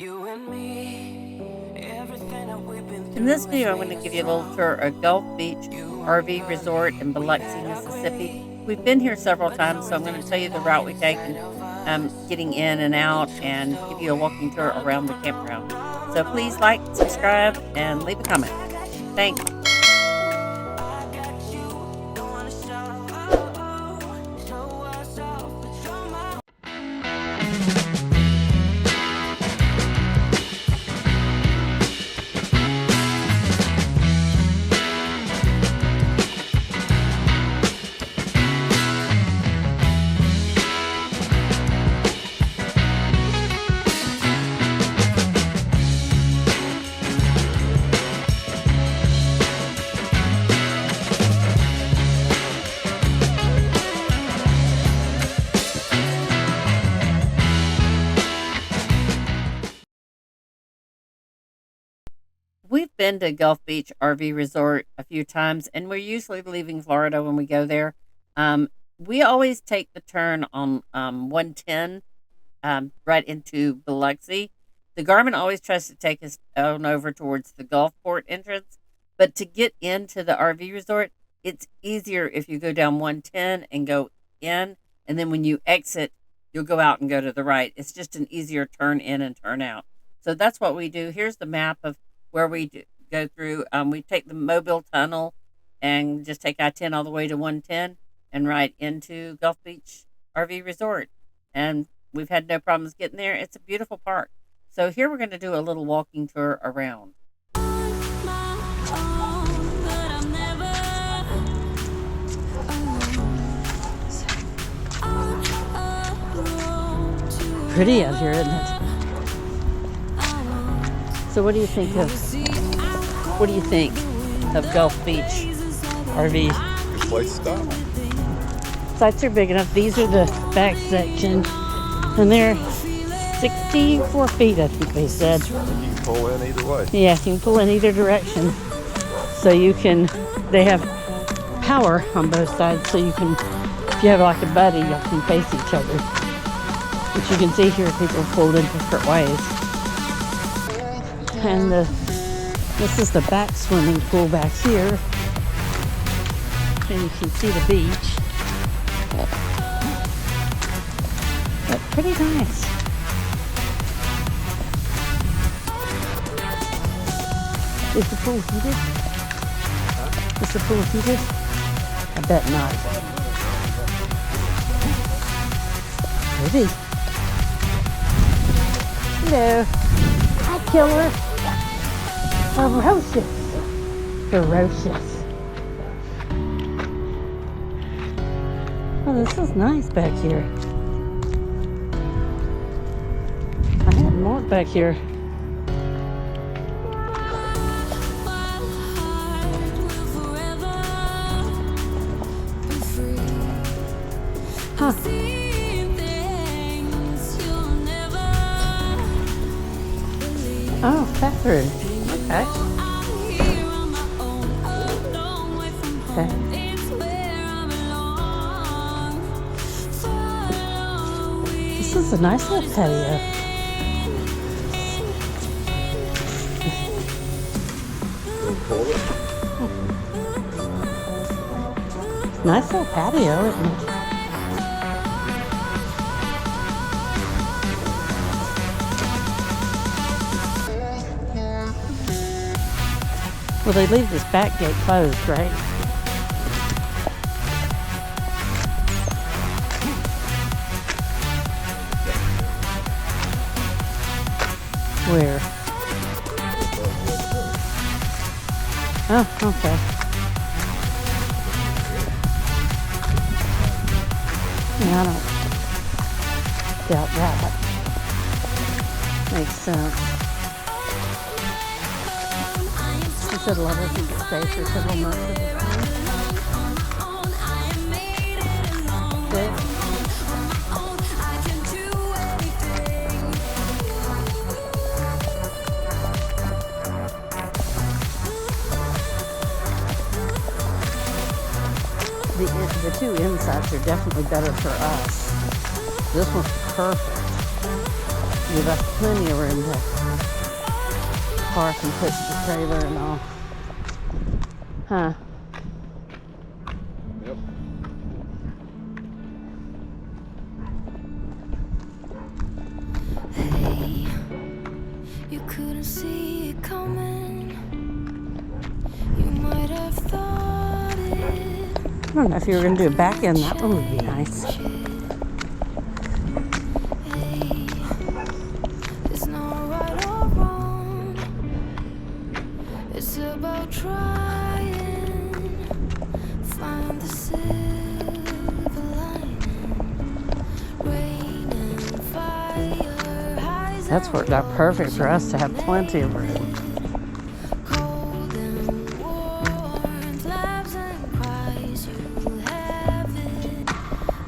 In this video, I'm going to give you a little tour of Gulf Beach RV Resort in Biloxi, Mississippi. We've been here several times, so I'm going to tell you the route we take and getting in and out and give you a walking tour around the campground. So please like, subscribe, and leave a comment. Thanks. We've been to Gulf Beach RV Resort a few times, and we're usually leaving Florida when we go there. We always take the turn on 110 right into Biloxi. The Garmin always tries to take us on over towards the Gulfport entrance, but to get into the RV resort, it's easier if you go down 110 and go in, and then when you exit, you'll go out and go to the right. It's just an easier turn in and turn out. So that's what we do. Here's the map of where we go through. We take the Mobile Tunnel and just take I-10 all the way to 110 and right into Gulf Beach RV Resort. And we've had no problems getting there. It's a beautiful park. So here we're going to do a little walking tour around. Pretty out here, isn't it? So what do you think of Gulf Beach RV? This place is style. Sites are big enough. These are the back section, and they're 64 feet, I think they said. You can pull in either way. Yeah, you can pull in either direction. So they have power on both sides, so you can, if you have like a buddy, y'all can face each other. But you can see here people pulled in different ways. And this is the back swimming pool back here. And you can see the beach. But pretty nice. Is the pool heated? Is the pool heated? I bet not. Pretty. Hello. Hi, killer. Ferocious. Oh, this is nice back here. I hadn't walked back here. Huh. Oh, bathroom. Okay. Okay. This is a nice little patio. Nice little patio, isn't it? Well, they leave this back gate closed, right? Where? Oh, okay. Yeah, I don't doubt that. Makes sense. She said a lot of people stay for several months at a time. Okay. The two insides are definitely better for us. This one's perfect. give us plenty of room to park and put the trailer and all. Huh? Yep. Hey, you couldn't see it coming. You might have thought it. I don't know if you were going to do a back end. That one would be nice. Hey, it's not right or wrong. It's about trying. Find the silver lining. Rain and fire. Highs That's worked out perfect for us to have plenty of room. cold and warm. Laughs and cries. You have it.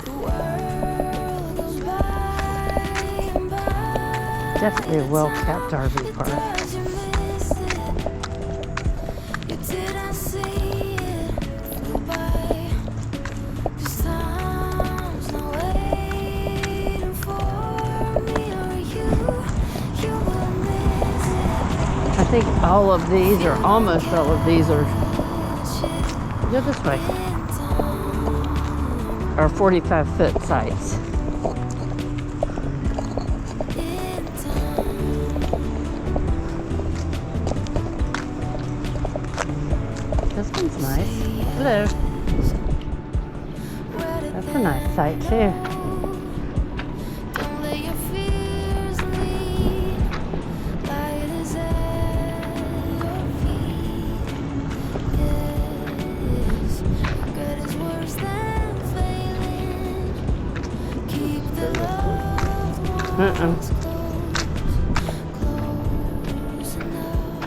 The world goes by and by. Definitely a well-kept RV park. Because you missed it. You didn't see it flew by. 'Cause time's not waiting for me or you. You will miss it. I think all of these, or almost all of these, are go this way. Are 45-foot sites. This one's nice. Hello. That's a nice site too. Don't let your fears lead. Light is at your feet. Yes, good is worse than failing. Keep the loved ones close enough.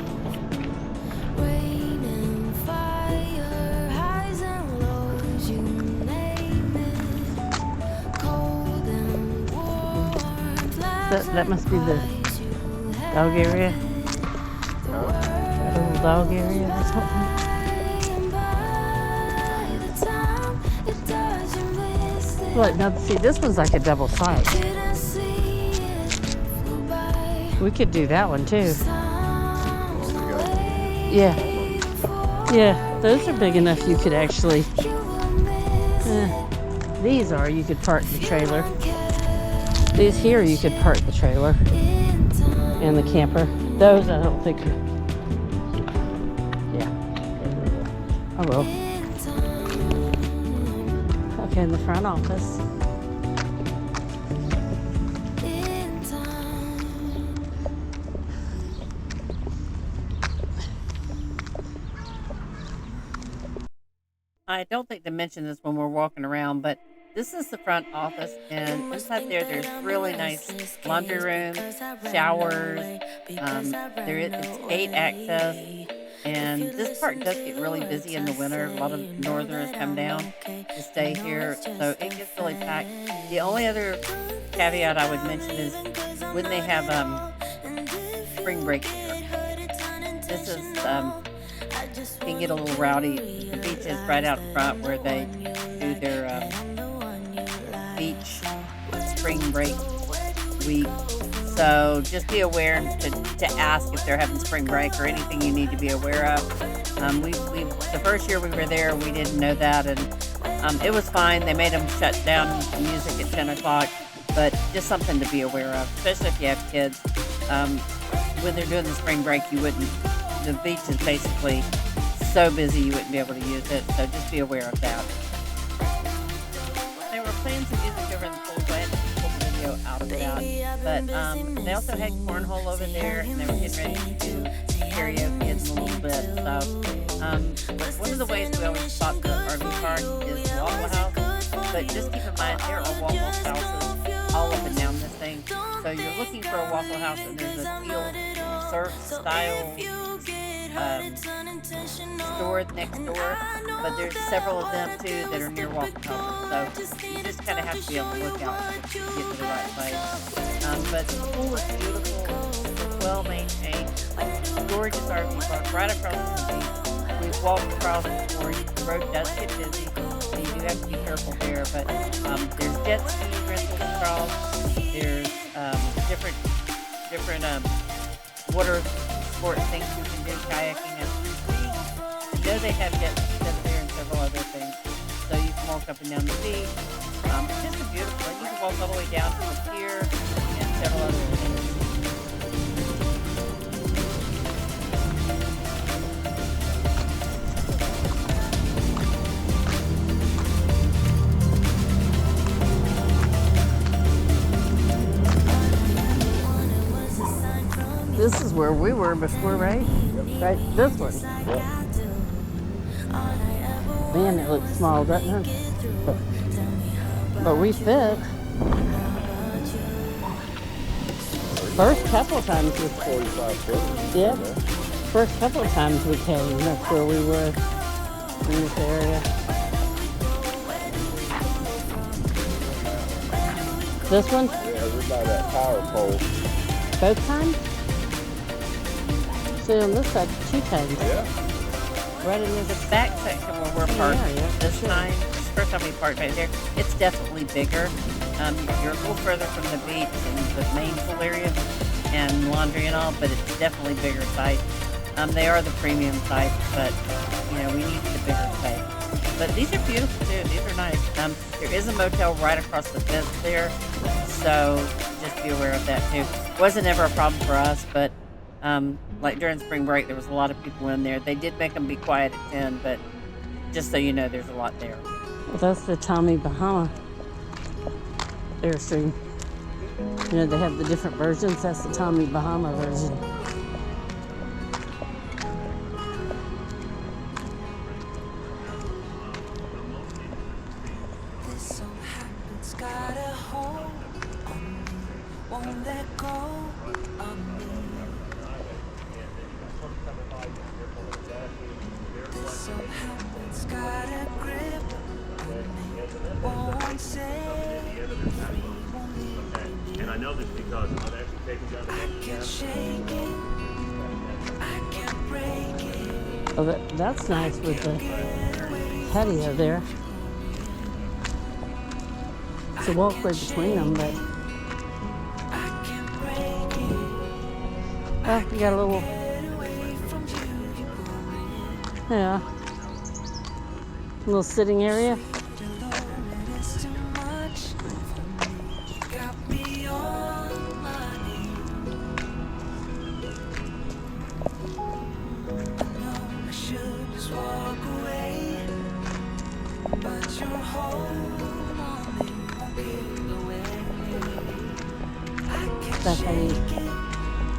Rain and fire, highs and lows, you name it. Cold and warm, That must be the dog area. That little dog area or something. Look, now see, this one's like a double site. We could do that one too. Yeah. Yeah, those are big enough you could actually. These are, you could park the trailer. These here, you could park the trailer and the camper. Those, I don't think. Yeah. I will. Okay, in the front office. I don't think to mention this when we're walking around, but this is the front office, and inside there's really nice laundry rooms, showers. It's gate access, and this park does get really busy in the winter. A lot of northerners come down to stay here, so it gets really packed. The only other caveat I would mention is when they have spring break here. This is can get a little rowdy. The beach is right out front where they do their beach spring break week. So just be aware to ask if they're having spring break or anything you need to be aware of. We the first year we were there, we didn't know that, and it was fine. They made them shut down the music at 10 o'clock, but just something to be aware of, especially if you have kids. When they're doing the spring break, the beach is basically so busy you wouldn't be able to use it, so just be aware of that. They were playing some music over in the pool, so I had to pull the video out of that. But they also had cornhole over there, and they were getting ready to do karaoke in a little bit. So one of the ways we always spot the RV park is Waffle House, but just keep in mind there are Waffle Houses all up and down this thing. So you're looking for a Waffle House, and there's a field surf style store next door, but there's several of them too that are near Waffle Houses, so you just kind of have to be on the lookout to get to the right place. But the pool is beautiful, it's well maintained, gorgeous RV park right across the beach. We've walked across before. The road does get busy, so you do have to be careful there, but there's jet ski rentals across, there's different different water sport things you can do, kayaking at sea. I know they have jet skis over there and several other things. So you can walk up and down the beach. It's just a beautiful. You can walk all the way down to the pier and several other things. This is where we were before, right? Right, this one. Man, it looks small, doesn't it? But we fit. First couple times we 45 foot. yeah. First couple of times we came, that's where we were in this area. This one? Yeah, we're by that power pole. Both times? See, on this side, 2 times. Yeah. Right in the back section where we're parked this time, this is the first time we parked right there, it's definitely bigger. You're a little further from the beach and the main pool area and laundry and all, but it's definitely bigger site. They are the premium site, but you know, we need the bigger site. But these are beautiful too. These are nice. There is a motel right across the fence there, so just be aware of that too. Wasn't ever a problem for us, but like during spring break, there was a lot of people in there. They did make them be quiet at 10, but just so you know, there's a lot there. Well, that's the Tommy Bahama Airstream. You know, they have the different versions. That's the Tommy Bahama version. This song happens, got a hold on me, won't let go of me. This song happens, got a grip on me, won't set me free, won't leave me. And I know this because I've actually taken down the I can't shake it, I can't break it. Oh, that's nice with the patio there. It's a walkway between them, but oh, you got a little, yeah, little sitting area.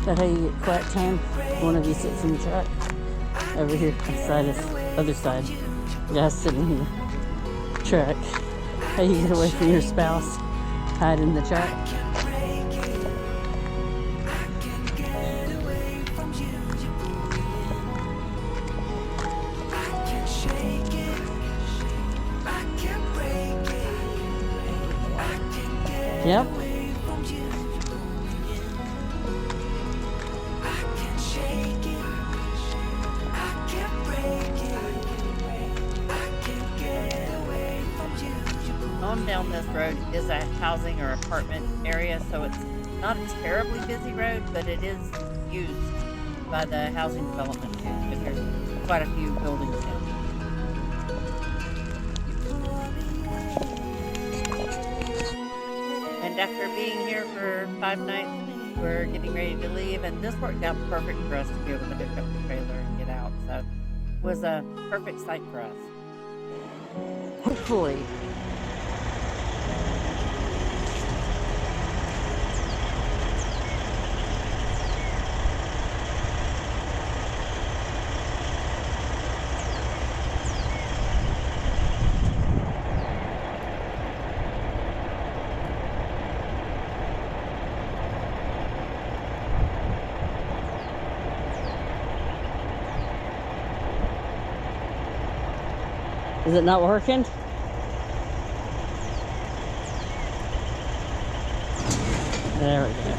That's how you get quiet time. One of you sits in the truck over here, other side. Guys sitting in the truck. How you get away from your spouse? Hide in the truck. Yep. On down this road is a housing or apartment area, so it's not a terribly busy road, but it is used by the housing development too, because there's quite a few buildings down there. And after being here for 5 nights, we're getting ready to leave, and this worked out perfect for us to be able to hook up the trailer and get out. So it was a perfect site for us. Hopefully. Is it not working? There we go.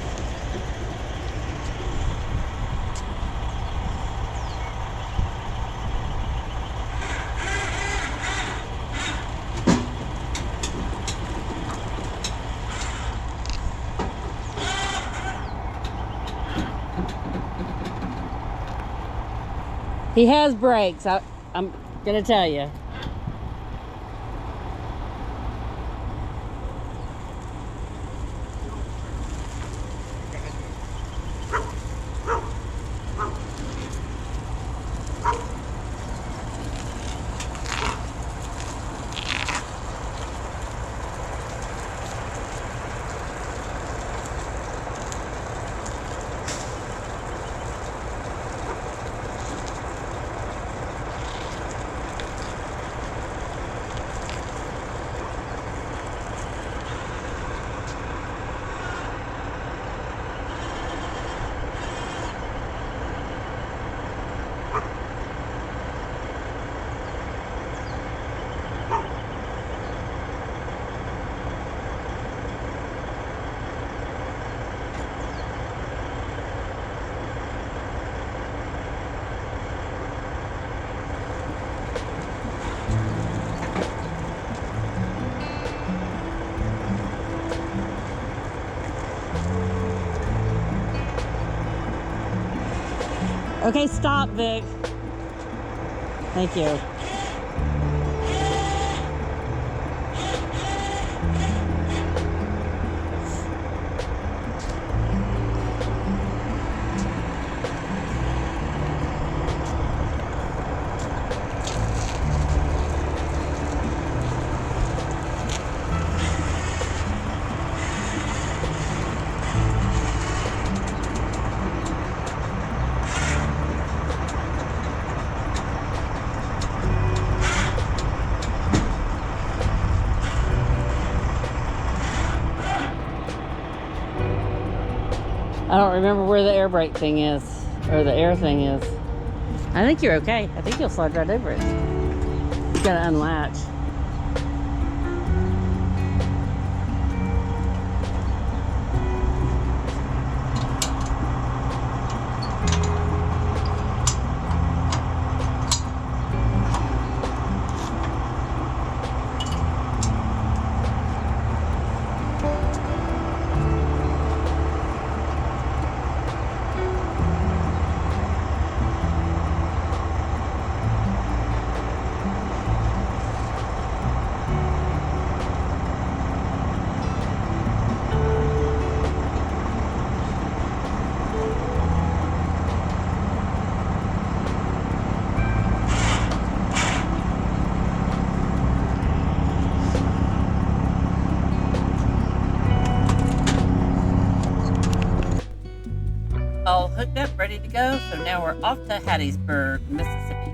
He has brakes. I'm gonna tell you. Okay, stop, Vic. Thank you. I don't remember where the air brake thing is, or the air thing is. I think you're okay. I think you'll slide right over it. You gotta unlatch. All hooked up, ready to go. So now we're off to Hattiesburg, Mississippi.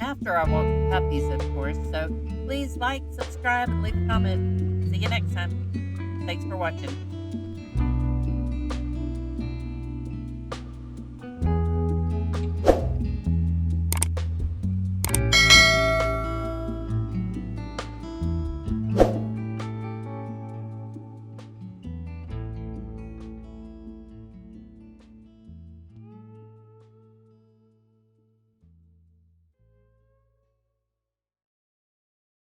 After I walk the puppies, of course. So please like, subscribe, and leave a comment. See you next time. Thanks for watching.